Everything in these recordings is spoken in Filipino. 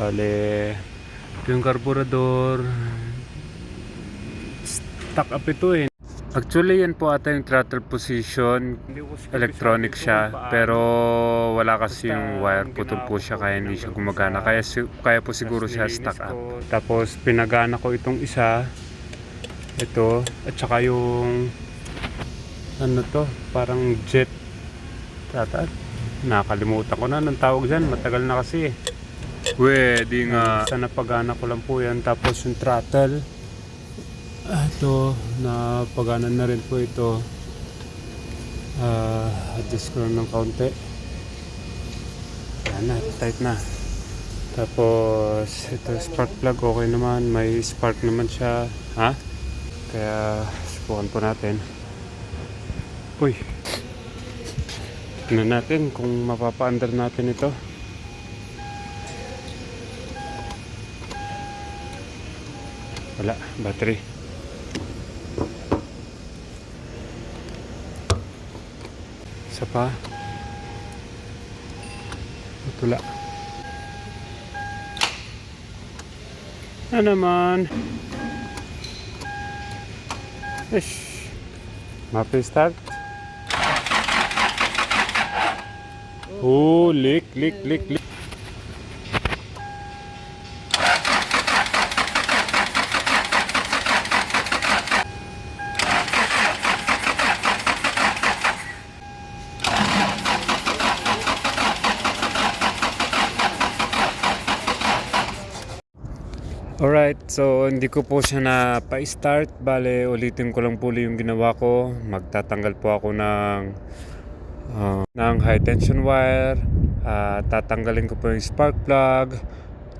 Bale, ito yung carburetor. Stock up ito eh. Actually yan po ata yung throttle position. Electronic siya. Pero wala kasi yung wire. Putol po siya kaya hindi siya gumagana. Kaya po siguro siya stock up. Tapos pinagana ko itong isa. Ito. At saka yung ano to. Parang jet. Tata. Nakalimutan ko na ng tawag dyan. Matagal na kasi eh. Pwede nga. Sa napagana ko lang po yan. Tapos yung throttle. Ito, napaganan na rin po ito. Adjust ko lang ng kaunti. Yan na, tight na. Tapos, ito spark plug, okay naman. May spark naman siya. Ha? Kaya, subukan po natin. Uy! Tignan natin kung mapapa-under natin ito. Wala, battery. Isa pa. Tula. Na naman. Ish. Mapa-start. Oh, leak. Alright, so hindi ko po siya na pa-start. Bale, ulitin ko lang po yung ginawa ko. Magtatanggal po ako ng high tension wire. Tatanggalin ko po yung spark plug.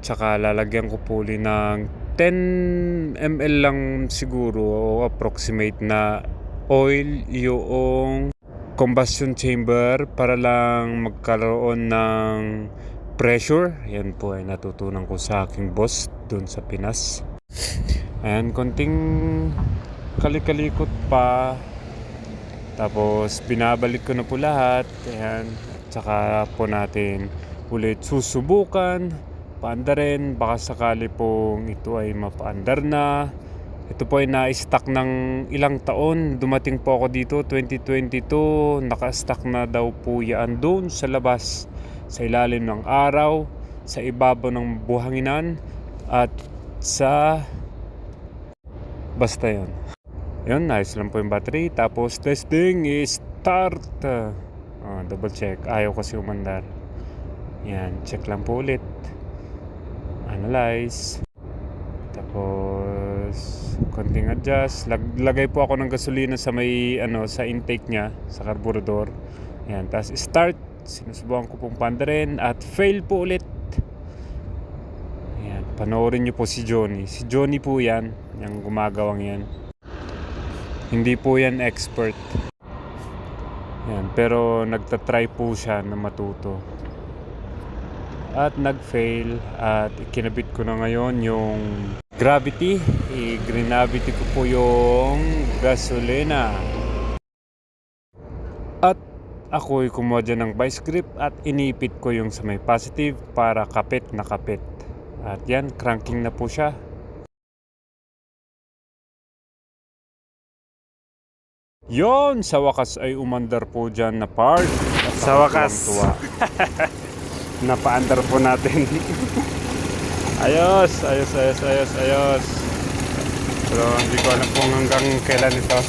Tsaka lalagyan ko po ng 10 ml lang siguro o approximate na oil yung combustion chamber para lang magkaroon ng pressure. Yan po ay natutunan ko sa aking boss doon sa Pinas. Ayan, konting kalikalikot pa. Tapos binabalik ko na po lahat. Ayan, tsaka po natin ulit susubukan paandarin. Baka sakali pong ito ay mapaandar na. Ito po ay na-stock ng ilang taon. Dumating po ako dito 2022. Naka-stock na daw po yan doon sa labas, sa ilalim ng araw, sa ibabaw ng buhanginan, at sa basta yon. Yun, nice lang po yung battery. Tapos testing is start. Double check. Ayaw kasi umandar. Yan, check lang po ulit. Analyze. Tapos konting adjust. Lagay po ako ng gasolina sa may sa intake niya, sa carburetor. Yan, tapos start. Sinusubukan ko pong pandarin at fail po ulit. Ayan, panoorin nyo po si Johnny. Si Johnny po yan, yung gumagawang yan. Hindi po yan expert. Ayan, pero nagtatry po siya na matuto. At nag-fail at ikinabit ko na ngayon yung gravity. I-gravity ko po yung gasolina. At ako'y kumuha dyan ng vice grip at inipit ko yung sa may positive para kapit na kapit. At yan, cranking na po siya. Yon, sa wakas ay umandar po dyan na part. Sa wakas. Napaandar po natin. Ayos. Pero hindi ko alam kung hanggang kailan ito.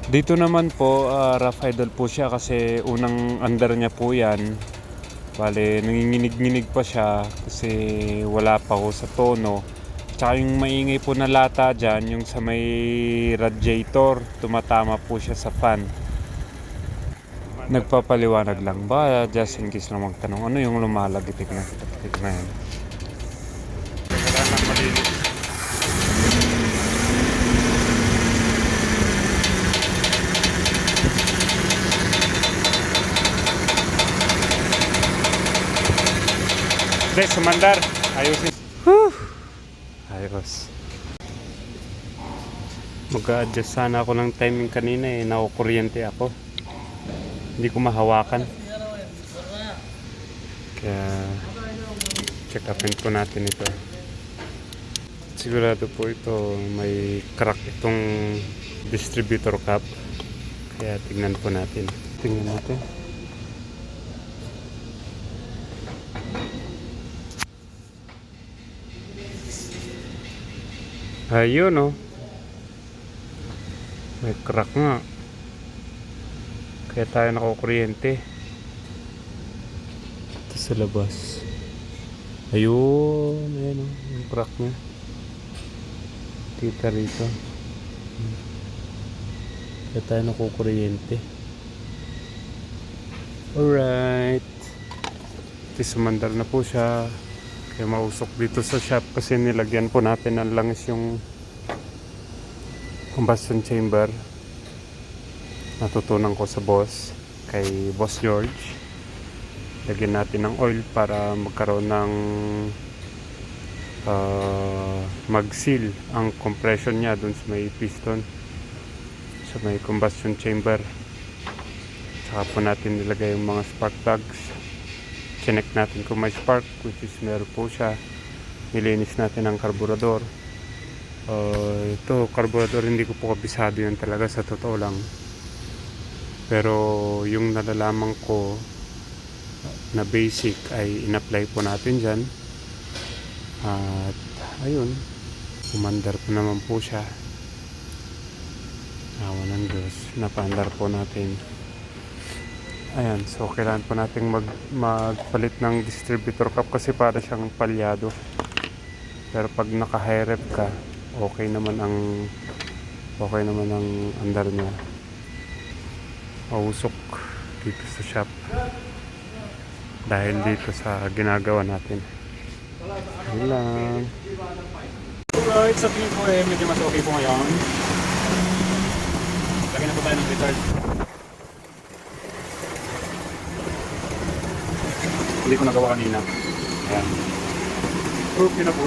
Dito naman po, rough idle po siya kasi unang andar niya po yan. Bale, nanginginig-nginig pa siya kasi wala pa ho sa tono. Tsaka yung maingay po na lata dyan, yung sa may radiator, tumatama po siya sa fan. Nagpapaliwanag lang ba? Just in case na magtanong, ano yung lumalagitik na yan? Wala nang malinis. Sumandar, ayusin. Ayos. Mag-a-adjust sana ako ng timing kanina eh. Nakukuryente ako. Hindi ko mahawakan. Kaya check upin po natin ito. Sigurado po ito may crack itong distributor cap. Kaya tignan po natin. Tingnan natin. Ayun oh. May crack nga. Kaya tayo nakakuryente. Ito sa labas. Ayun. Ayun oh. Yung crack niya. Kita rito. Kaya tayo nakukuryente. Alright. Sumandar na po siya. Kaya mausok dito sa shop kasi nilagyan po natin ng langis yung combustion chamber. Natutunan ko sa boss, kay Boss George. Lagyan natin ng oil para magkaroon ng mag-seal ang compression niya dun sa may piston, sa may combustion chamber. Saka po natin nilagay yung mga spark plugs. Chinek natin kung may spark, which is meron po siya. Nilinis natin ang karburador. Ito, karburador hindi ko po kabisado yun talaga sa totoo lang. Pero yung nalalaman ko na basic ay in-apply po natin dyan. At ayun, umandar po naman po siya. Awa ng Diyos, napaandar po natin. Ayan, so kailangan po natin magpalit ng distributor cap kasi para siyang palyado. Pero pag naka-high rep ka, okay naman ang andar niya. Mausok dito sa shop dahil dito sa ginagawa natin. Ayun lang. Alright, sa tingin ko medyo mas okay po ngayon. Lagyan na po tayo ng retard. Hindi ko nagawa kanina. Ayan. Okay na po.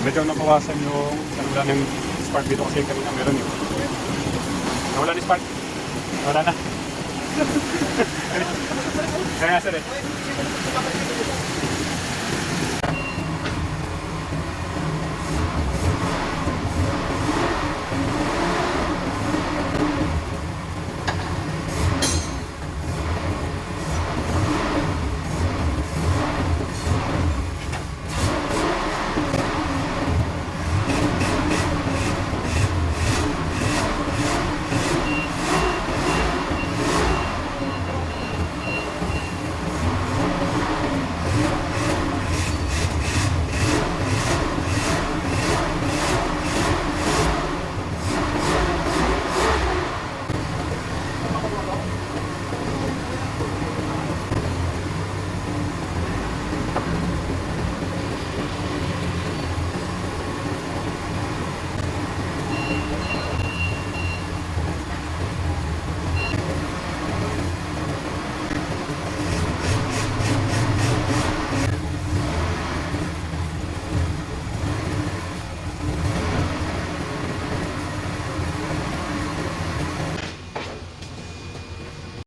Medyo nabawasan yung wala ng spark dito kasi kanina meron yun. Nawala ni spark. Wala na. Kaya nga sir eh.